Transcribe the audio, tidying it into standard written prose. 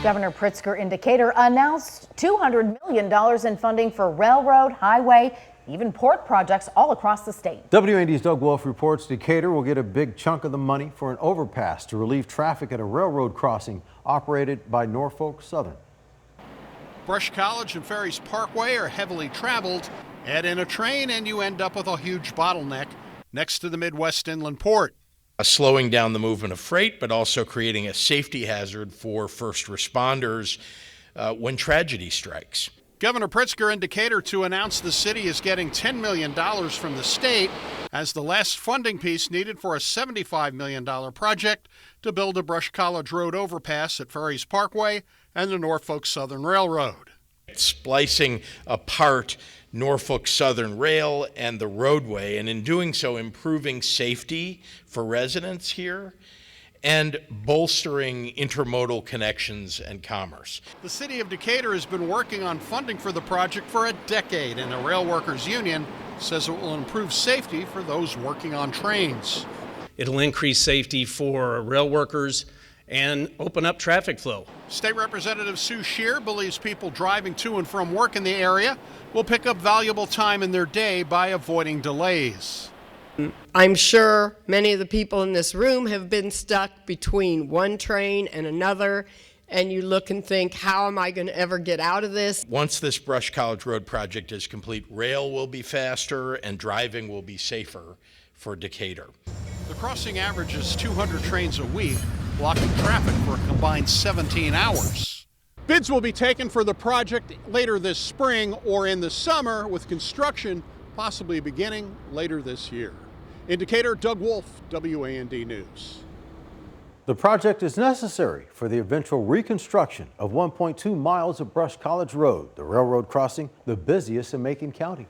Governor Pritzker in Decatur announced $200 million in funding for railroad, highway, even port projects all across the state. WAND's Doug Wolfe reports Decatur will get a big chunk of the money for an overpass to relieve traffic at a railroad crossing operated by Norfolk Southern. Brush College and Ferries Parkway are heavily traveled. Add in a train and you end up with a huge bottleneck next to the Midwest Inland Port. Slowing down the movement of freight, but also creating a safety hazard for first responders when tragedy strikes. Governor Pritzker in Decatur to announce the city is getting $10 million from the state as the last funding piece needed for a $75 million project to build a Brush College Road overpass at Ferries Parkway and the Norfolk Southern Railroad. Splicing apart Norfolk Southern Rail and the roadway, and in doing so improving safety for residents here and bolstering intermodal connections and commerce. The city of Decatur has been working on funding for the project for a decade, and the Rail Workers Union says it will improve safety for those working on trains. It'll increase safety for rail workers and open up traffic flow. State Representative Sue Scheer believes people driving to and from work in the area will pick up valuable time in their day by avoiding delays. I'm sure many of the people in this room have been stuck between one train and another, and you look and think, how am I going to ever get out of this? Once this Brush College Road project is complete, rail will be faster and driving will be safer for Decatur. The crossing averages 200 trains a week, blocking traffic for a combined 17 hours. Bids will be taken for the project later this spring or in the summer, with construction possibly beginning later this year. In Decatur, Doug Wolfe, WAND News. The project is necessary for the eventual reconstruction of 1.2 miles of Brush College Road, the railroad crossing the busiest in Macon County.